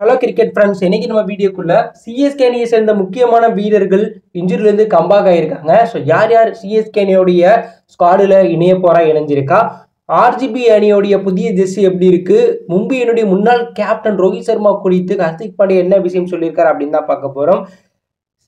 Hello cricket friends, இன்னைக்கு நம்ம வீடியோக்குள்ள சிஎஸ்கே அணியை சேர்ந்த முக்கியமான வீரர்கள் இன்ஜுரியிலிருந்து கம்பேக் ஆயிருக்காங்க. ஸோ யார் யார் சிஎஸ்கே அணியோடைய ஸ்குவாடில் இணைஞ்சிருக்கா, ஆர்ஜிபி அணியோடைய புதிய ஜெர்சி எப்படி இருக்கு, மும்பை அணியுடைய முன்னாள் கேப்டன் ரோஹித் சர்மா குறித்து ஹர்திக் பாண்டியா என்ன விஷயம் சொல்லியிருக்காரு அப்படின்னு தான் பார்க்க போறோம்.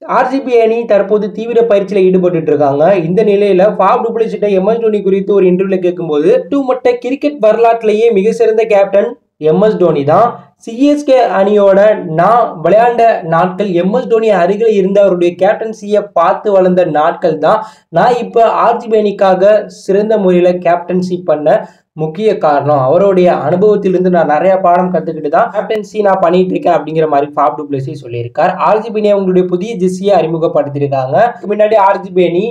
ஆர்ஜிபி அணி தற்போது தீவிர பயிற்சியில் ஈடுபட்டு இருக்காங்க. இந்த நிலையில Faf to place MS Dhoni குறித்து ஒரு இன்டர்வியூல கேட்கும்போது ஒட்டுமொத்த கிரிக்கெட் வரலாற்றிலேயே மிக சிறந்த கேப்டன் எம்எஸ் தோனி தான். சிஎஸ்கே அணியோட நான் விளையாண்ட நாட்கள், எம்எஸ் தோனி அருகில் இருந்த அவருடைய கேப்டன்சியை பார்த்து வளர்ந்த நாட்கள் தான் நான் இப்போ ஆர்ஜிபி அணிக்காக சிறந்த முறையில் கேப்டன்சி பண்ண முக்கிய காரணம். அவருடைய அனுபவத்திலிருந்து நான் நிறைய பாடம் கற்றுக்கிட்டு தான் கேப்டன்சி நான் பண்ணிட்டு இருக்கேன் அப்படிங்கிற மாதிரி ஃபாஃப் டு பிளேஸி சொல்லியிருக்கார். ஆர்ஜிபி அணி அவங்களுடைய புதிய ஜெர்சியை அறிமுகப்படுத்தியிருக்காங்க. முன்னாடி ஆர்ஜிபி அணி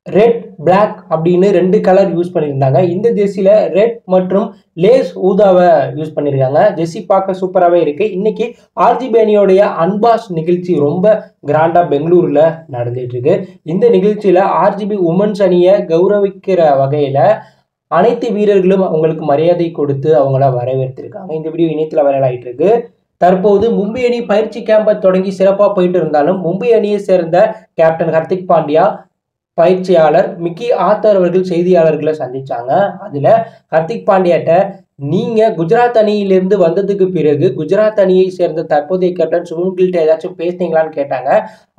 ரெட் பிளாக் அப்படின்னு 2 கலர் யூஸ் பண்ணியிருந்தாங்க. இந்த ஜெர்சியில ரெட் மற்றும் லேஸ் ஊதாவை யூஸ் பண்ணியிருக்காங்க. ஜெர்சி பார்க்க சூப்பராகவே இருக்கு. இன்னைக்கு ஆர்ஜிபி அணியோடைய அன்பாஸ் நிகழ்ச்சி ரொம்ப கிராண்டா பெங்களூர்ல நடந்துட்டு இருக்கு. இந்த நிகழ்ச்சியில ஆர்ஜிபி உமன்ஸ் அணியை கௌரவிக்கிற வகையில அனைத்து வீரர்களும் அவங்களுக்கு மரியாதை கொடுத்து அவங்கள வரவேற்றிருக்காங்க. இந்த வீடியோ இணையத்தில் வைரல் ஆயிட்டு இருக்கு. தற்போது மும்பை அணி பயிற்சி கேம்பை தொடங்கி சிறப்பாக போயிட்டு இருந்தாலும் மும்பை அணியை சேர்ந்த கேப்டன் ஹர்திக் பாண்டியா, பயிற்சியாளர் மிக்கி ஆத்தர் அவர்கள் செய்தியாளர்களை சந்திச்சாங்க. அதுல ஹர்திக் பாண்டியாட்ட நீங்க குஜராத் அணியிலிருந்து வந்ததுக்கு பிறகு குஜராத் அணியை சேர்ந்த தற்போதைய கேப்டன் சுமன் கில்ட்ட ஏதாச்சும் பேசினீங்களான்னு கேட்டாங்க.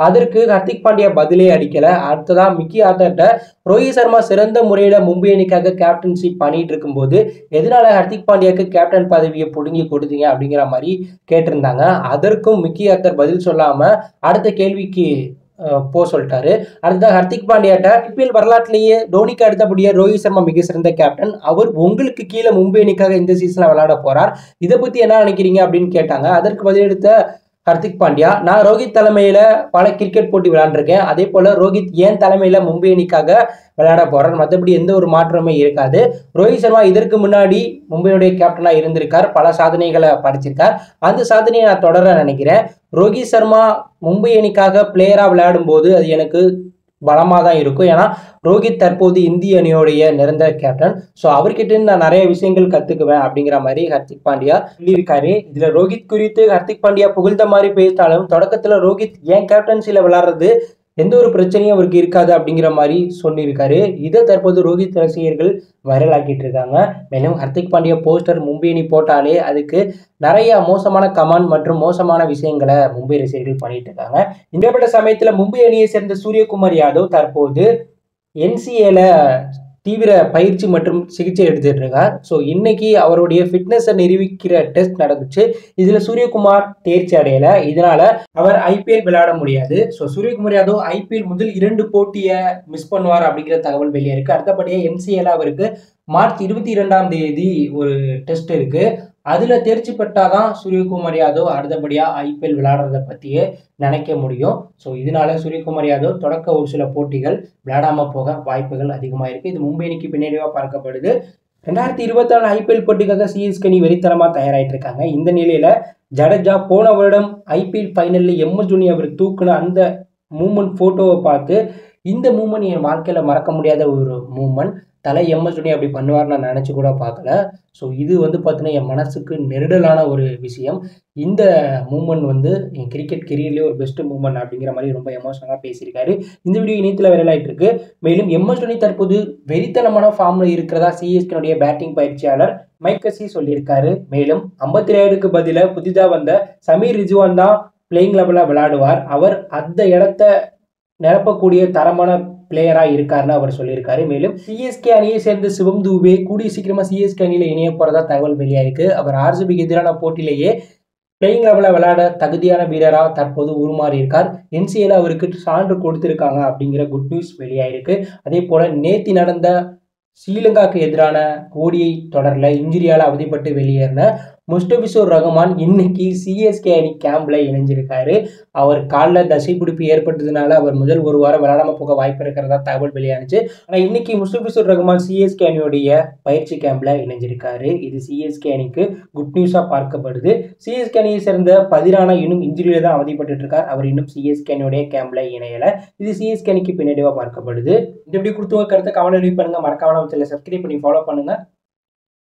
அதற்கு ஹர்திக் பாண்டியா பதிலே அடிக்கல. அடுத்ததான் மிக்கி ஆத்தர்ட்ட ரோஹித் சர்மா சிறந்த முறையில மும்பை அணிக்காக கேப்டன்சி பண்ணிட்டு இருக்கும்போது எதனால ஹர்திக் பாண்டியாவுக்கு கேப்டன் பதவியை பிடுங்கி கொடுத்தீங்க அப்படிங்கிற மாதிரி கேட்டிருந்தாங்க. அதற்கும் மிக்கி ஆத்தர் பதில் சொல்லாம அடுத்த கேள்விக்கு சொல்லிட்டாரு. அடுத்த ஹர்திக் பாண்டியாட்ட ஐபிஎல் வரலாற்றிலேயே தோனிக்கு அடுத்தபடியா ரோஹித் சர்மா மிக சிறந்த கேப்டன், அவர் உங்களுக்கு கீழே மும்பை அணிக்காக இந்த சீசன்ல விளையாட போறார், இதை பத்தி என்ன நினைக்கிறீங்க அப்படின்னு கேட்டாங்க. அதற்கு பதிலளித்த ஹர்திக் பாண்டியா, நான் ரோஹித் தலைமையில பல கிரிக்கெட் போட்டி விளையாண்டுருக்கேன், அதே போல ரோஹித் ஏன் தலைமையில மும்பை அணிக்காக விளையாட போறார், மற்றபடி எந்த ஒரு மாற்றமே இருக்காது. ரோஹித் சர்மா இதற்கு முன்னாடி மும்பையுடைய கேப்டனா இருந்திருக்கார், பல சாதனைகளை படைச்சிருக்கார், அந்த சாதனையை நான் தொடர நினைக்கிறேன். ரோஹித் சர்மா மும்பை அணிக்காக பிளேயரா விளையாடும் போது அது எனக்கு பலமாக தான் இருக்கும். ஏன்னா ரோஹித் தற்போது இந்திய அணியோடைய நிரந்தர கேப்டன். ஸோ அவர்கிட்ட நான் நிறைய விஷயங்கள் கத்துக்குவேன் அப்படிங்கிற மாதிரி ஹர்திக் பாண்டியா சொல்லியிருக்காரு. இதுல ரோஹித் குறித்து ஹர்திக் பாண்டியா புகழ்ந்த மாதிரி பேசினாலும் தொடக்கத்துல ரோஹித் ஏன் கேப்டன்சில விளையாடுறது எந்த ஒரு பிரச்சனையும் அவருக்கு இருக்காது அப்படிங்கிற மாதிரி சொல்லியிருக்காரு. இதை தற்போது ரோஹித் ரசிகர்கள் வைரல் ஆக்கிட்டு இருக்காங்க. மேலும் ஹர்திக் பாண்டியா போஸ்டர் மும்பை அணி போட்டாலே அதுக்கு நிறைய மோசமான கமெண்ட் மற்றும் மோசமான விஷயங்களை மும்பை ரசிகர்கள் பண்ணிட்டு இருக்காங்க. இந்தப்பட்ட சமயத்துல மும்பை அணியை சேர்ந்த சூரியகுமார் யாதவ் தற்போது என்சிஏல தீவிர பயிற்சி மற்றும் சிகிச்சை எடுத்துட்டு இருக்கார். ஸோ இன்னைக்கு அவருடைய ஃபிட்னஸை நிரூபிக்கிற டெஸ்ட் நடந்துச்சு. இதுல சூரியகுமார் தேர்ச்சி அடையல, இதனால அவர் ஐபிஎல் விளையாட முடியாது. ஸோ சூரியகுமார் யாதவ் ஐபிஎல் முதல் 2 போட்டியை மிஸ் பண்ணுவார் அப்படிங்கிற தகவல் வெளியே இருக்கு. அடுத்தபடியே என்சிஏல அவருக்கு மார்ச் 22ஆம் தேதி ஒரு டெஸ்ட் இருக்கு. அதுல தேர்ச்சி பெற்றாதான் சூரியகுமார் யாதவ் அடுத்தபடியா ஐபிஎல் விளையாடுறத பத்தியே நினைக்க முடியும். ஸோ இதனால சூரியகுமார் யாதவ் தொடக்க ஒரு சில போட்டிகள் விளையாடாம போக வாய்ப்புகள் அதிகமாக இருக்கு. இது மும்பை அணிக்கு பின்னடைவா பார்க்கப்படுது. 2024 ஐபிஎல் போட்டிக்காக சிஎஸ்கே அணி வெறித்தனமா தயாராயிட்டு இருக்காங்க. இந்த நிலையில ஜடேஜா போன வருடம் ஐபிஎல் ஃபைனல்ல எம்எஸ் தோனி அவர் தூக்குன அந்த மூமெண்ட் போட்டோவை பார்த்து இந்த மூமெண்ட் என் வாழ்க்கையில மறக்க முடியாத ஒரு மூமெண்ட், தலை எம்எஸ் தோனி அப்படி பண்ணுவார் நான் நினைச்சு கூட பார்க்கல. ஸோ இது பார்த்தீங்கன்னா என் மனசுக்கு நெருடலான ஒரு விஷயம். இந்த மூமெண்ட் என் கிரிக்கெட் கெரியர்லேயே ஒரு பெஸ்ட் மூமெண்ட் அப்படிங்கிற மாதிரி ரொம்ப எமோஷனலாக பேசியிருக்காரு. இந்த வீடியோ இணையத்தில் வைரல் ஆகிட்டு இருக்கு. மேலும் எம்எஸ் தோனி தற்போது வெறித்தனமான ஃபார்ம்ல இருக்கிறதா சிஎஸ்கேனுடைய பேட்டிங் பயிற்சியாளர் மைக் ஹசி சொல்லியிருக்காரு. மேலும் 57க்கு பதிலாக புதிதாக வந்த சமீர் ரிஜ்வான் தான் பிளேயிங் லெவலில் விளையாடுவார், அவர் அந்த இடத்த நிரப்பக்கூடிய தரமான பிளேயரா இருக்காருன்னு அவர் சொல்லியிருக்காரு. மேலும் சிஎஸ்கே அணியை சேர்ந்த சிவம் தூபே கூடிய சீக்கிரமா சிஎஸ்கே அணியில இணைய போறதா தகவல் வெளியாயிருக்கு. அவர் ஆர்சிபிக்கு எதிரான போட்டியிலேயே பிளேயிங் லெவலில் விளையாட தகுதியான வீரரா தற்போது உருமாறி இருக்கார். என்சிஏல அவருக்கு சான்று கொடுத்திருக்காங்க அப்படிங்கிற குட் நியூஸ் வெளியாயிருக்கு. அதே போல நேத்தி நடந்த ஸ்ரீலங்காவுக்கு எதிரான ஓடிஐ தொடர்ல இன்ஜுரியால அவதிப்பட்டு வெளியேறின முஸ்டபிசுர் ரஹ்மான் இன்னைக்கு சிஎஸ்கே அணி கேம்ப்ல இணைஞ்சிருக்காரு. அவர் காலில் தசைப்பிடிப்பு ஏற்பட்டதுனால அவர் முதல் ஒரு வாரம் விளையாடாம போக வாய்ப்பு இருக்கிறதா தகவல் வெளியானுச்சு. ஆனா இன்னைக்கு முஸ்டபிசுர் ரஹ்மான் சிஎஸ்கே அணியோடைய பயிற்சி கேம்ப்ல இணைஞ்சிருக்காரு. இது சிஎஸ்கே அணிக்கு குட் நியூஸா பார்க்கப்படுது. சிஎஸ்கே அணியை சேர்ந்த பதிரானா இன்னும் இன்ஜுரியில தான் அவதிப்பட்டு இருக்கார். அவர் இன்னும் சிஎஸ்கே அணியோடைய கேம்ப்ல இணையல. இது சிஎஸ்கே அணிக்கு பின்னடைவா பார்க்கப்படுது. இந்த வீடியோ கொடுத்து கருத்தை கமெண்ட் பண்ணுங்க, மறக்காம சப்ஸ்கிரைப் பண்ணி ஃபாலோ பண்ணுங்க.